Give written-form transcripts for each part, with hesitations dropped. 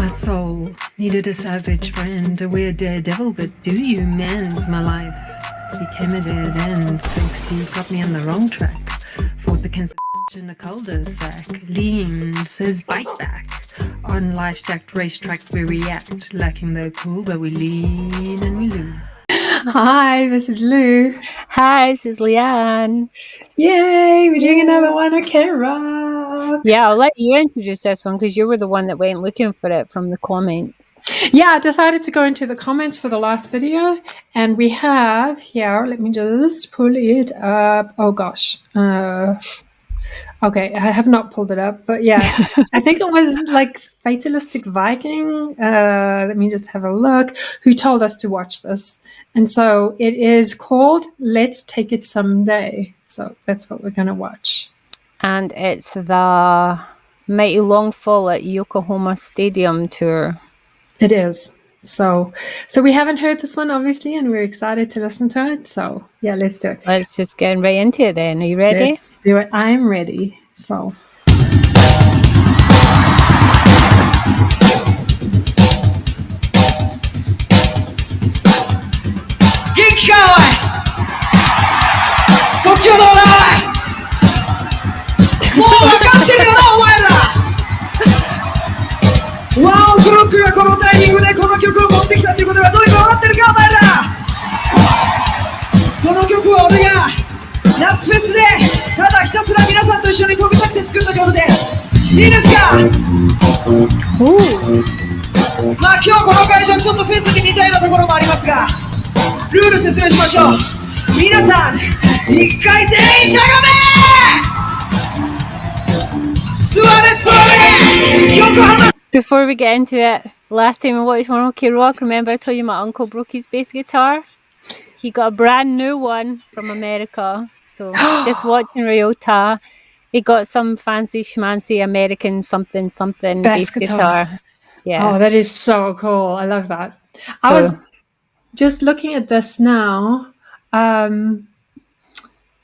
My soul needed a savage friend, a weird daredevil, but do you mend? My life became a dead end. Big C got me on the wrong track. Fought the cancer in a cul-de-sac. Lean says bite back. On life's jacked racetrack we react. Lacking the cool, but we lean and we loo. Hi, this is Lou. Hi, this is Leanne. Yay, we're doing another OneOKRock. Yeah, I'll let you introduce this one because you were the one that went looking for it from the comments. Yeah, I decided to go into the comments for the last video, and we have here, let me just pull it up. Oh gosh. Okay, I have not pulled it up, but yeah, I think it was like Fatalistic Viking. Let me just have a look. Who told us to watch this? And so it is called Let's Take It Someday. So that's what we're going to watch. And it's the Mighty Long Fall at Yokohama Stadium tour. It is. So we haven't heard this one, obviously, and we're excited to listen to it. So yeah, let's do it. Let's just get right into it then. Are you ready? Let's do it. I'm ready. So. OneOKRock がこのタイミングでこの曲を持ってきたってことはどういうことになってるかお前ら。この曲は俺が夏フェスでただひたすら皆さんと一緒に飛びたくて作った曲です。いいですか？まあ今日この会場ちょっとフェスに似たようなところもありますが、ルール説明しましょう。皆さん一回全員しゃがめ！座れ座れ！横浜。 Before we get into it, last time I watched OneOKRock, remember I told you my uncle broke his bass guitar? He got a brand new one from America. So just watching Ryota, he got some fancy schmancy American something bass guitar. Yeah. Oh, that is so cool. I love that. I was just looking at this now.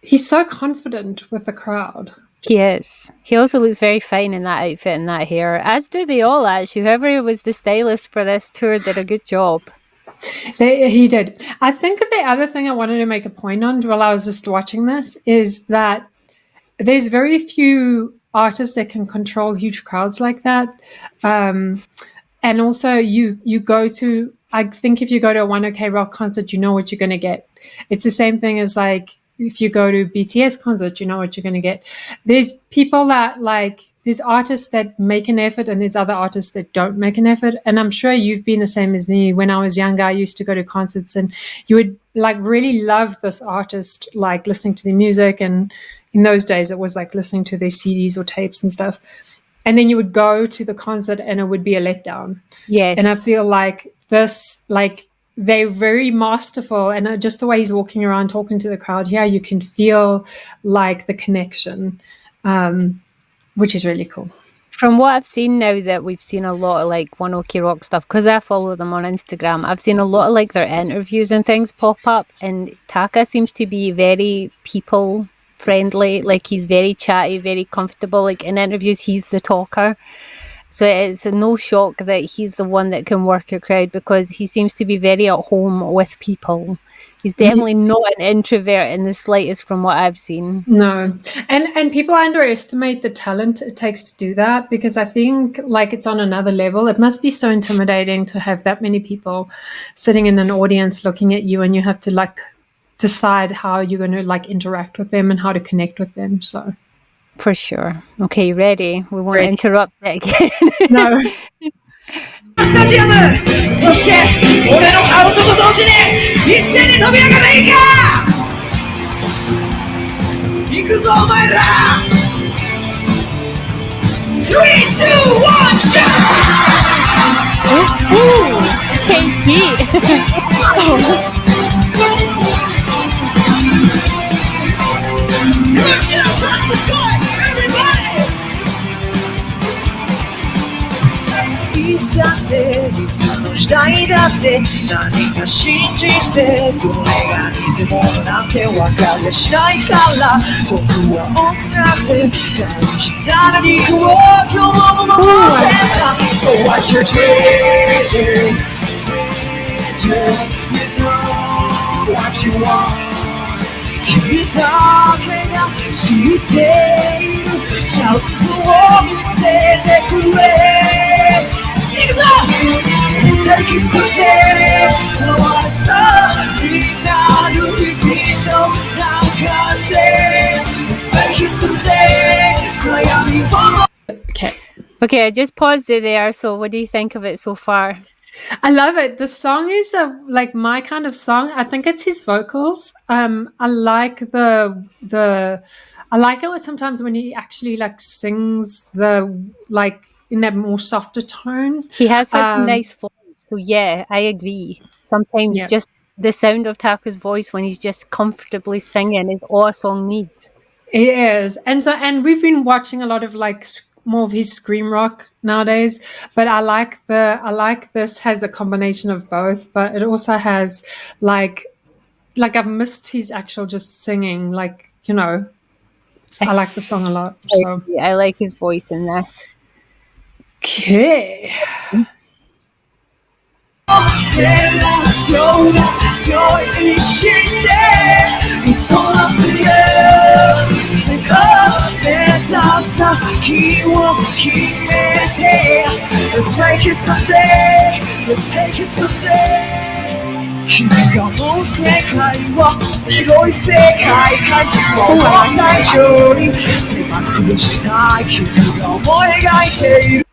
He's so confident with the crowd. He is. He also looks very fine in that outfit and that hair, as do they all actually. Whoever was the stylist for this tour did a good job. He did. I think the other thing I wanted to make a point on while I was just watching this is that there's very few artists that can control huge crowds like that. And also you go to, I think if you go to a OneOKRock concert, you know what you're going to get. It's the same thing as like, if you go to BTS concert, you know what you're going to get. There's people that there's artists that make an effort and there's other artists that don't make an effort. And I'm sure you've been the same as me. When I was younger, I used to go to concerts and you would really love this artist, listening to their music. And in those days, it was like listening to their CDs or tapes and stuff. And then you would go to the concert and it would be a letdown. Yes. And I feel like this, they're very masterful, and just the way he's walking around talking to the crowd here, you can feel the connection, which is really cool. From what I've seen now that we've seen a lot of OneOKRock stuff, because I follow them on Instagram, I've seen a lot of their interviews and things pop up, and Taka seems to be very people friendly. He's very chatty, very comfortable. In interviews, he's the talker. So it's no shock that he's the one that can work a crowd because he seems to be very at home with people. He's definitely not an introvert in the slightest from what I've seen. No. And people underestimate the talent it takes to do that because I think it's on another level. It must be so intimidating to have that many people sitting in an audience looking at you and you have to decide how you're going to interact with them and how to connect with them. So. For sure. Okay, you ready? We won't interrupt it again. No. スタジアム、そして俺のカウントと同時に一斉に飛び上げていいか。行くぞお前ら。3, 2, 1, shot! Ooh, change beat. Touch the sky, everybody! いつだっていつの時代だって何が真実でどれが偽物なんて分かりゃしないから僕は音楽で大事な何かを今日も守ってた So what's your treasure? You know what you want 君だけが知っているジャンプを見せてくれ行くぞ Let's take it someday その悪さになる日々の中で Let's make it someday 暗闇を Okay, I just paused it there. So, what do you think of it so far? I love it. The song is like my kind of song. I think it's his vocals. I like I like it sometimes when he actually like sings like in that more softer tone. He has such a nice voice. So yeah, I agree. Sometimes just the sound of Taka's voice when he's just comfortably singing is all a song needs. It is. And we've been watching a lot of like more of his scream rock nowadays, but I like this has a combination of both, but it also has like I've missed his actual just singing, like, you know. I like the song a lot. So I like his voice in this. Okay. It's all up to you. Take up Let's make it someday. Let's take it someday. 君が思う世界は広い世界果実の問題上に狭くしたい君が思い描いている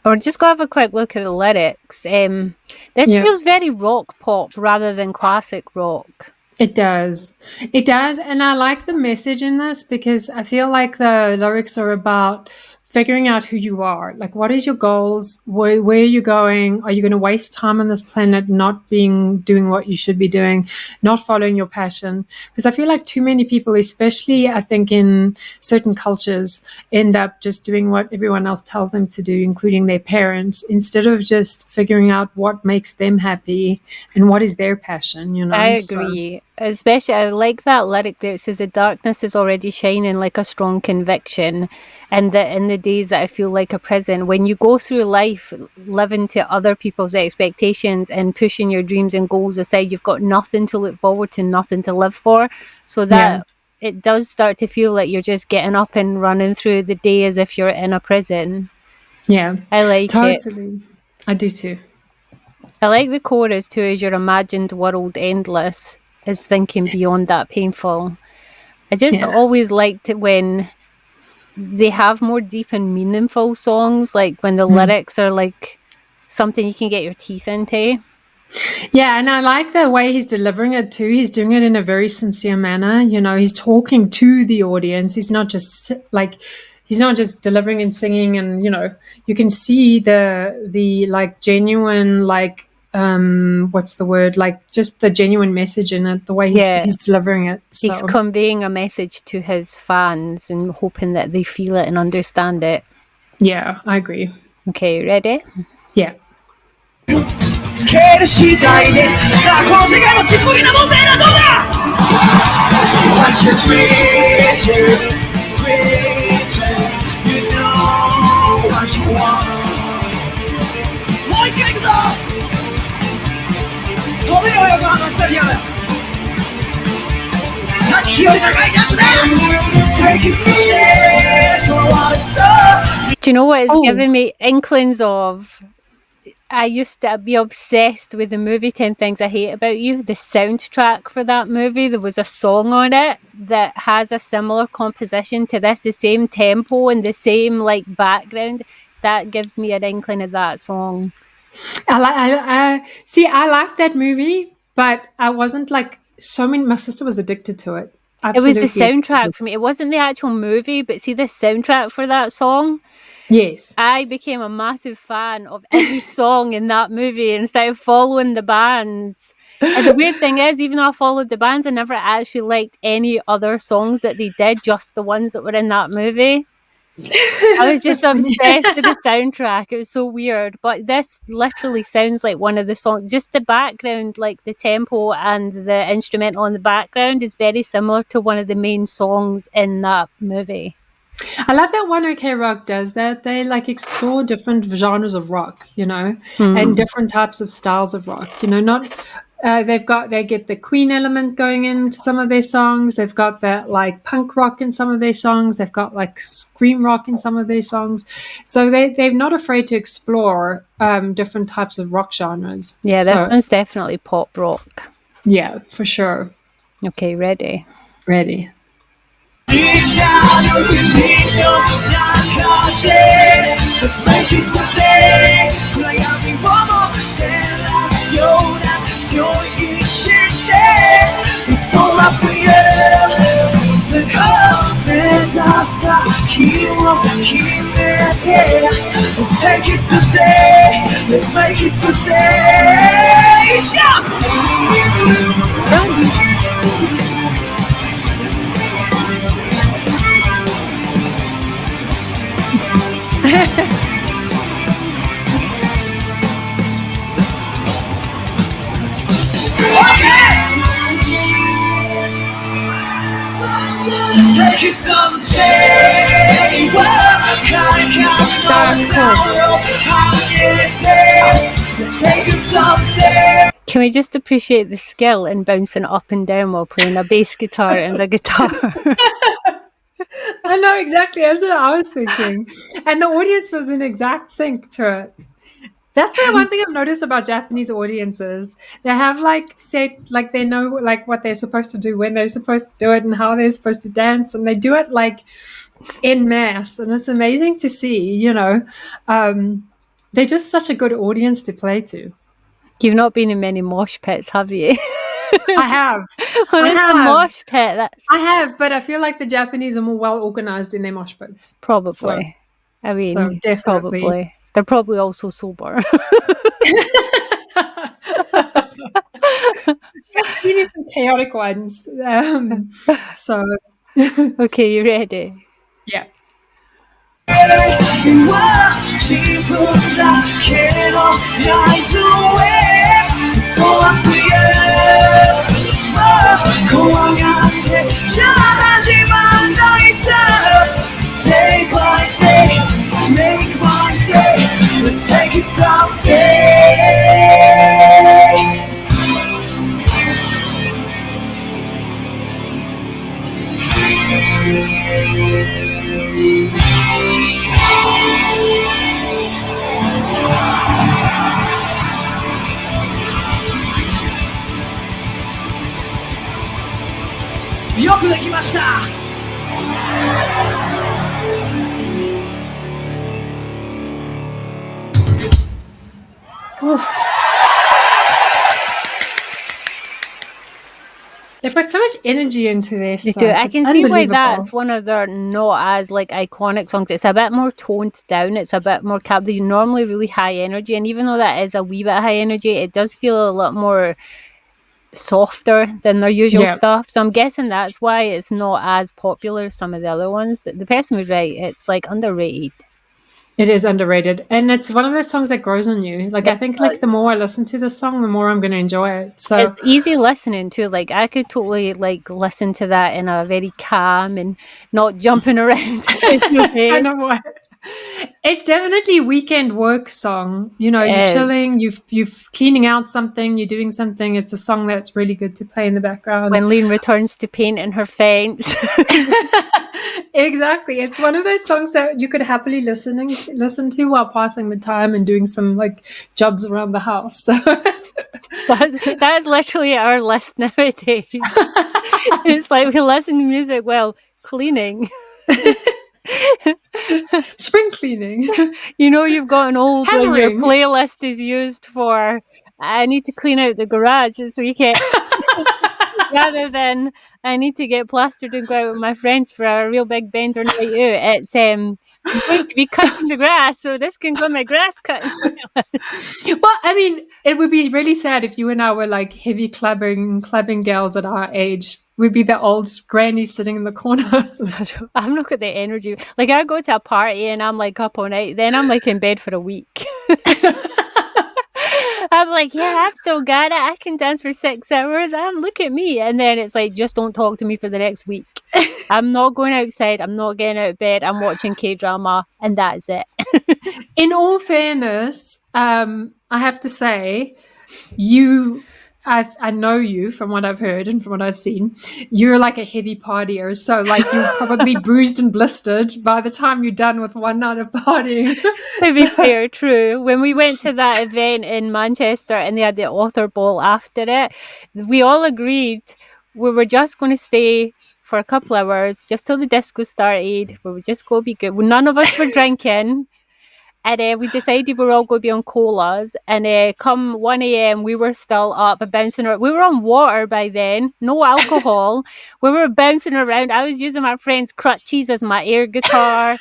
We're just going to have a quick look at the lyrics. This feels very rock pop rather than classic rock. It does. It does. And I like the message in this because I feel like the lyrics are about figuring out who you are. Like, what is your goals? Where are you going? Are you going to waste time on this planet not doing what you should be doing, not following your passion? Because I feel like too many people, especially I think in certain cultures, end up just doing what everyone else tells them to do, including their parents, instead of just figuring out what makes them happy and what is their passion, you know? I agree. Especially, I like that lyric there. It says, the darkness is already shining like a strong conviction. And that in the days that I feel like a prison, when you go through life living to other people's expectations and pushing your dreams and goals aside, you've got nothing to look forward to, nothing to live for. So that it does start to feel like you're just getting up and running through the day as if you're in a prison. Yeah. I like it. Totally. I do too. I like the chorus too, as your imagined world endless is thinking beyond that painful. I just always liked it when they have more deep and meaningful songs, like when the lyrics are like something you can get your teeth into. Yeah, and I like the way he's delivering it too. He's doing it in a very sincere manner. You know, he's talking to the audience. He's not just delivering and singing, and you know, you can see the like genuine like what's the word, like just the genuine message in it, the way he's delivering it. So. He's conveying a message to his fans and hoping that they feel it and understand it. Yeah, I agree. Okay, ready? Yeah. つける次第でこの世界のちっぽけな問題などだ What's your treasure? You know what you want もう一回行くぞ飛べよ横浜スタジアムさっきより高いジャンプだ Take it someday とはそう Do you know what it's giving me? Inklings of... I used to be obsessed with the movie 10 Things I Hate About You. The soundtrack for that movie, there was a song on it that has a similar composition to this, the same tempo and the same like background. That gives me an inkling of that song. I like that movie, but I wasn't like my sister was addicted to it. Absolutely. It was the soundtrack for me. It wasn't the actual movie, but see the soundtrack for that song? Yes. I became a massive fan of every song in that movie and started following the bands. And the weird thing is, even though I followed the bands, I never actually liked any other songs that they did, just the ones that were in that movie. I was just obsessed with the soundtrack. It was so weird. But this literally sounds like one of the songs. Just the background, like the tempo and the instrumental in the background is very similar to one of the main songs in that movie. I love that One OK Rock does that. They like explore different genres of rock, and different types of styles of rock. Not they get the Queen element going into some of their songs. They've got that like punk rock in some of their songs. They've got like scream rock in some of their songs. So they're not afraid to explore different types of rock genres. Yeah, this one's definitely pop rock. Yeah, for sure. Okay, ready? Ready. Let's make it someday. It's all up to you. So come, let's take it someday. Let's make it someday. Jump! Let's take it someday. Let's take it someday. Can we just appreciate the skill in bouncing up and down while playing a bass guitar and a guitar? I know exactly. That's what I was thinking. And the audience was in exact sync to it. That's one thing I've noticed about Japanese audiences. They have they know what they're supposed to do, when they're supposed to do it, and how they're supposed to dance, and they do it en masse, and it's amazing to see. They're just such a good audience to play to. You've not been in many mosh pits, have you? I have. I have a mosh pit. I have, but I feel like the Japanese are more well organized in their mosh pits. Probably. So, I mean, so definitely. Probably. They're probably also sober. We need some chaotic ones. Okay, you ready? Yeah. It's all up to you. Day by day, make my day. Let's take it someday. Yoku de kimashita. They put so much energy into their stuff. They do. I can see why that's one of their not as iconic songs. It's a bit more toned down. It's a bit more they're normally really high energy, and even though that is a wee bit high energy, it does feel a lot more softer than their usual stuff. So I'm guessing that's why it's not as popular as some of the other ones. The person was right. It's underrated. It is underrated, and it's one of those songs that grows on you. I think the more I listen to this song, the more I'm going to enjoy it. So it's easy listening to. I could totally listen to that in a very calm and not jumping around. I know what. It's definitely a weekend work song. You're chilling, you're cleaning out something, you're doing something. It's a song that's really good to play in the background. When Lean returns to painting her fence. Exactly. It's one of those songs that you could happily listen to while passing the time and doing some jobs around the house. So. That's literally our list nowadays. It's we listen to music while cleaning. Spring cleaning. You've gotten old Hammering. when your playlist is used for I need to clean out the garage this weekend rather than I need to get plastered and go out with my friends for a real big bender night out. It's I'm going to be cutting the grass, so this can go on my grass cutting. Well, I mean, it would be really sad if you and I were like heavy clubbing gals at our age. We'd be the old granny sitting in the corner. I've not got the energy. Like, I go to a party and I'm like up all night. Then I'm like in bed for a week. I'm like, yeah, I've still got it. I can dance for 6 hours. Look at me. And then it's like, just don't talk to me for the next week. I'm not going outside. I'm not getting out of bed. I'm watching K-drama, and that's it. In all fairness, I have to say, I know you from what I've heard and from what I've seen. You're like a heavy partier, so like you're probably bruised and blistered by the time you're done with one night of partying. To be fair, true. When we went to that event in Manchester and they had the author ball after it, we all agreed we were just going to stay for a couple hours, just till the disco started. We would just go be good. Well, none of us were drinking. And we decided we were all going to be on colas. And come 1 a.m, we were still up and bouncing around. We were on water by then, no alcohol. We were bouncing around. I was using my friend's crutches as my air guitar.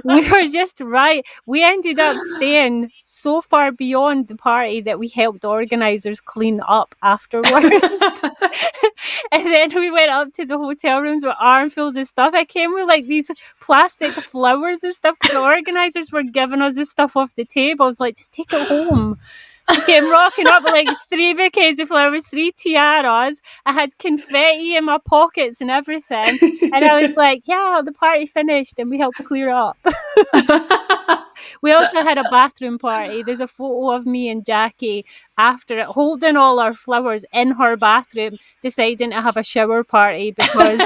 We were just right. We ended up staying so far beyond the party that we helped organisers clean up afterwards. And then we went up to the hotel rooms with armfuls of stuff. I came with like these plastic flowers and stuff because the organisers were giving us this stuff off the table. I was like, just take it home. So I came rocking up with like 3 bouquets of flowers, 3 tiaras. I had confetti in my pockets and everything. And I was like, yeah, the party finished and we helped clear up. We also had a bathroom party. There's a photo of me and Jackie after it, holding all our flowers in her bathroom, deciding to have a shower party because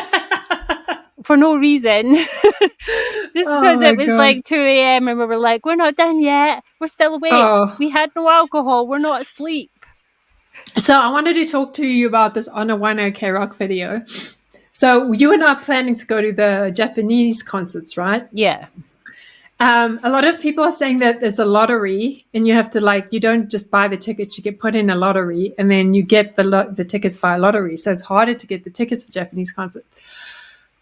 for no reason. Just because it was like 2 a.m. and we were like, we're not done yet. We're still awake. Oh. We had no alcohol. We're not asleep. So I wanted to talk to you about this on a OneOKRock video. So you and I are planning to go to the Japanese concerts, right? Yeah. A lot of people are saying that there's a lottery and you have to you don't just buy the tickets, you get put in a lottery and then you get the tickets via lottery. So it's harder to get the tickets for Japanese concerts.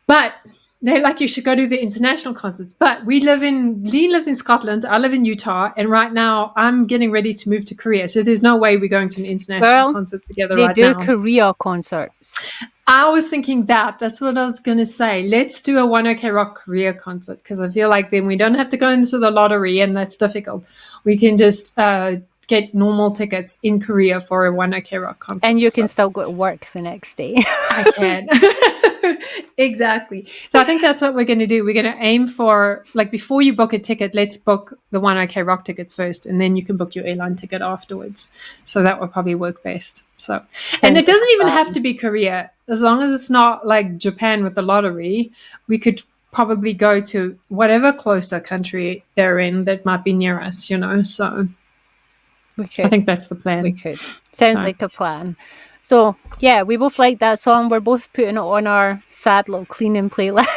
But they're like, you should go to the international concerts. But Lean lives in Scotland, I live in Utah, and right now I'm getting ready to move to Korea. So there's no way we're going to an international concert together right now. They do Korea concerts. I was thinking that's what I was going to say. Let's do a OneOKRock Korea concert because I feel like then we don't have to go into the lottery and that's difficult. We can just get normal tickets in Korea for a OneOKRock concert. And you can still go to work the next day. I can. Exactly. So I think that's what we're going to do. We're going to aim for, before you book a ticket, let's book the OneOKRock tickets first, and then you can book your airline ticket afterwards. So that will probably work best. So, and it doesn't even have to be Korea. As long as it's not like Japan with the lottery, we could probably go to whatever closer country they're in that might be near us, So we could. I think that's the plan. We could. Sounds like a plan. So, yeah, we both like that song. We're both putting it on our sad little cleaning playlist.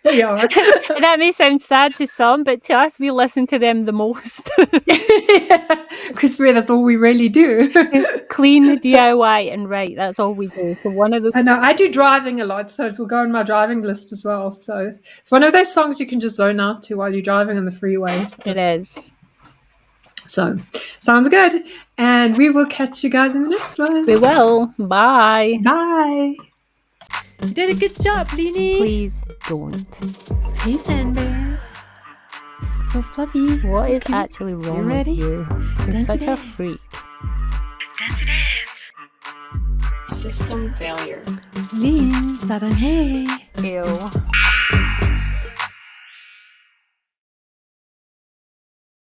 We are. And that may sound sad to some, but to us, we listen to them the most. Because that's all we really do. Clean, DIY, and write. That's all we do. So one of the... I know. I do driving a lot, so it will go on my driving list as well. So it's one of those songs you can just zone out to while you're driving on the freeways. It is. So, sounds good. And we will catch you guys in the next one. We will. Bye. Bye. You did a good job, Leanie. Please don't. Hey, fan bears. So fluffy. What so is cute. actually wrong You ready? with you? You're Dance such a dance. freak. Dance dance. System failure. Lean, 사랑해. Ew.